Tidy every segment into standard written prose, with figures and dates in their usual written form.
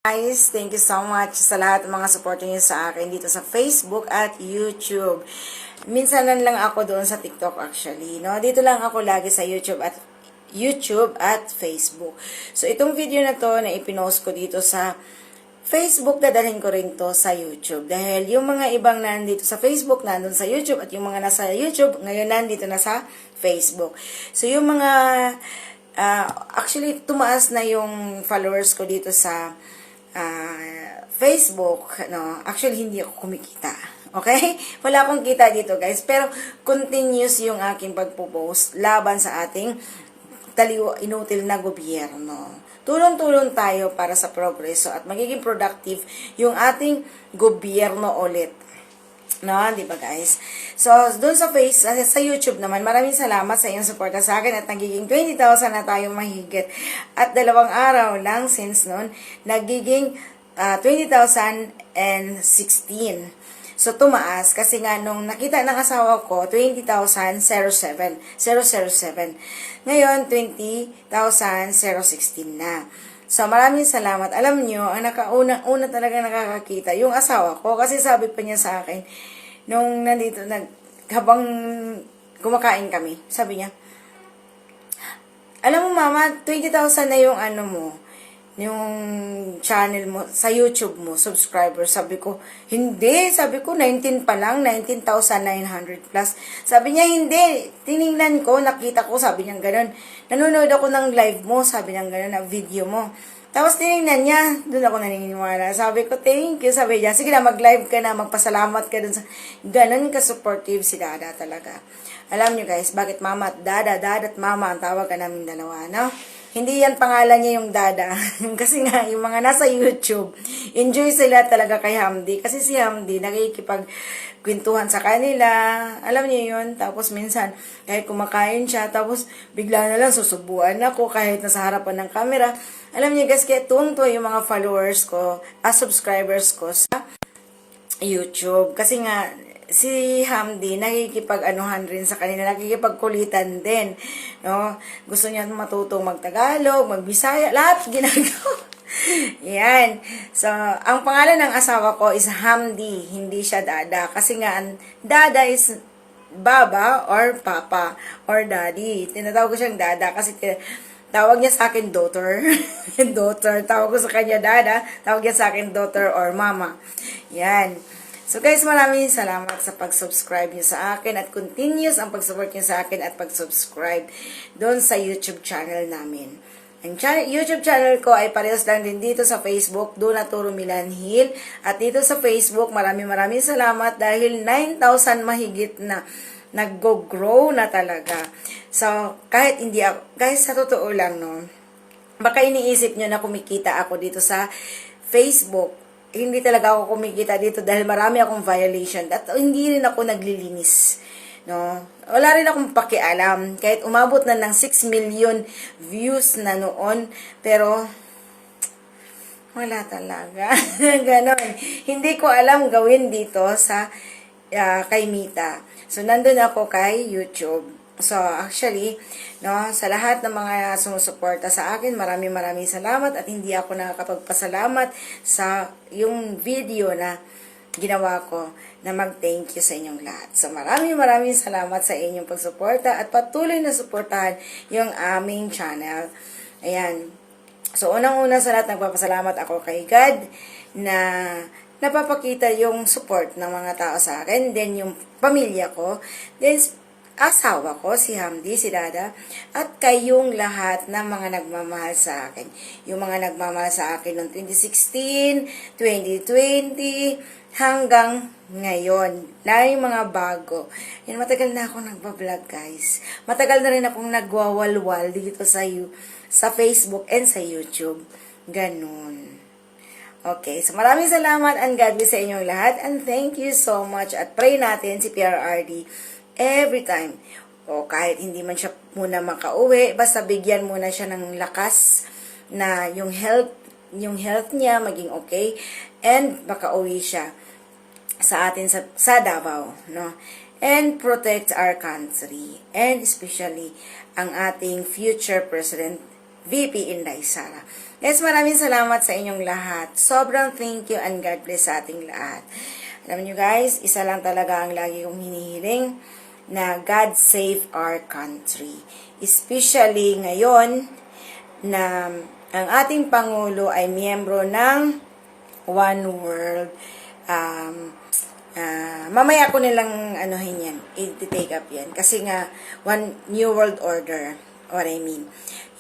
Guys, thank you so much sa lahat ng mga support niyo sa akin dito sa Facebook at YouTube. Minsan lang ako doon sa TikTok actually, no? Dito lang ako lagi sa YouTube at Facebook. So itong video na to na ipinost ko dito sa Facebook, dadalhin ko rin to sa YouTube. Dahil yung mga ibang nandito sa Facebook, nandun sa YouTube, at yung mga nasa YouTube, ngayon nandito na sa Facebook. So yung mga, actually, tumaas na yung followers ko dito sa Facebook, no? Actually, hindi ako kumikita. Okay? Wala akong kita dito, guys. Pero, continuous yung aking pagpo-post laban sa ating inutil na gobyerno. Tulong-tulong tayo para sa progreso at magiging productive yung ating gobyerno ulit. No, di ba guys? So, doon sa YouTube naman, maraming salamat sa iyong suporta sa akin at nagiging 20,000 na tayo mahigit. At 2 araw lang since noon, nagiging 20,016. So, tumaas kasi nga nung nakita ng asawa ko, 20,007. Ngayon, 20,016 na. So, maraming salamat. Alam nyo, ang una talaga nakakakita, yung asawa ko. Kasi sabi pa niya sa akin, nung nandito, habang kumakain kami, sabi niya, alam mo mama, 20,000 na yung ano mo, yung channel mo, sa YouTube mo, subscriber. Sabi ko, hindi. Sabi ko, 19 pa lang, 19,900 plus. Sabi niya, hindi. Tiningnan ko, nakita ko, sabi niya gano'n. Nanonood ako ng live mo, sabi niya gano'n, na video mo. Tapos tiningnan niya, doon ako naniniwala. Sabi ko, thank you. Sabi niya, sige na, mag-live ka na, magpasalamat ka doon sa, gano'n ka-supportive si Dada talaga. Alam niyo guys, bakit mama at Dada at mama ang tawag ka namin dalawa, no? Hindi yan pangalan niya yung Dada. Kasi nga, yung mga nasa YouTube, enjoy sila talaga kay Hamdi. Kasi si Hamdi, nakikipagkwentuhan sa kanila. Alam niyo yun? Tapos minsan, kahit kumakain siya, tapos bigla na lang susubuan ako kahit nasa harapan ng camera. Alam niyo guys, kaya tuwang-tuwa yung mga followers ko, subscribers ko sa YouTube. Kasi nga, si Hamdi, nakikipag-anuhan rin sa kanila, nakikipagkulitan din, no? Gusto niya matutong mag-Tagalog, mag-Bisaya, lahat ginagawa. Yan. So, ang pangalan ng asawa ko is Hamdi, hindi siya Dada. Kasi nga, Dada is Baba or Papa or Daddy. Tinatawag ko siyang Dada kasi tawag niya sa akin daughter. Daughter. Tawag ko sa kanya Dada. Tawag niya sa akin daughter or mama. Yan. So guys, maraming salamat sa pag-subscribe niyo sa akin at continuous ang pag-support niyo sa akin at pag-subscribe doon sa YouTube channel namin. Ang YouTube channel ko ay parehas lang din dito sa Facebook, Donaturo Milan Hill. At dito sa Facebook, maraming salamat dahil 9,000 mahigit na nag-grow na talaga. So, kahit hindi ako, guys, sa totoo lang, no, baka iniisip nyo na kumikita ako dito sa Facebook. Hindi talaga ako kumikita dito dahil marami akong violation at hindi rin ako naglilinis, no? Wala rin akong pakialam kahit umabot na ng 6 million views na noon, pero wala talaga. Ganon. Hindi ko alam gawin dito sa kay Mita. So, nandun ako kay YouTube. So, actually, no, sa lahat ng mga sumusuporta sa akin, maraming salamat at hindi ako nakakapagpasalamat sa yung video na ginawa ko na mag-thank you sa inyong lahat. So, maraming salamat sa inyong pagsuporta at patuloy na suportahan yung aming channel. Ayan. So, unang-una sa lahat, nagpapasalamat ako kay God na napapakita yung support ng mga tao sa akin, then yung pamilya ko, then asawa ko, si Hamdi, si Dada, at kayong lahat na mga nagmamahal sa akin. Yung mga nagmamahal sa akin noong 2016, 2020, hanggang ngayon. Na yung mga bago. Yan, matagal na ako nagbablog, guys. Matagal na rin akong nagwawalwal dito sa Facebook and sa YouTube. Ganun. Okay, so maraming salamat and God bless sa inyong lahat and thank you so much at pray natin si PRRD every time. O kahit hindi man siya muna makauwi, basta bigyan muna siya ng lakas na yung health niya maging okay and makauwi siya sa atin sa Davao, no? And protect our country and especially ang ating future President VP Inday Sara. Guys, maraming salamat sa inyong lahat. Sobrang thank you and God bless sa ating lahat. Alam nyo guys, isa lang talaga ang lagi kong hinihiling, na God save our country. Especially ngayon na ang ating Pangulo ay miyembro ng One World. Mamaya ko nilang anuhin yan, i-take up yan. Kasi nga, One New World Order. What I mean.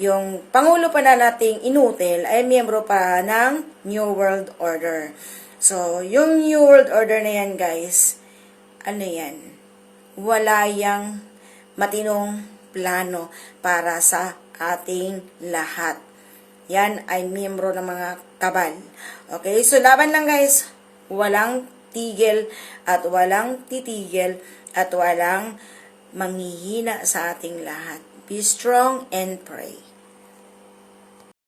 Yung Pangulo pa na nating inutil ay miyembro pa ng New World Order. So, yung New World Order na yan, guys, ano yan? Wala yang matinong plano para sa ating lahat. Yan ay miyembro ng mga kabal. Okay? So, laban lang, guys. Walang tigil at walang titigil at walang manghihina sa ating lahat. Be strong and pray.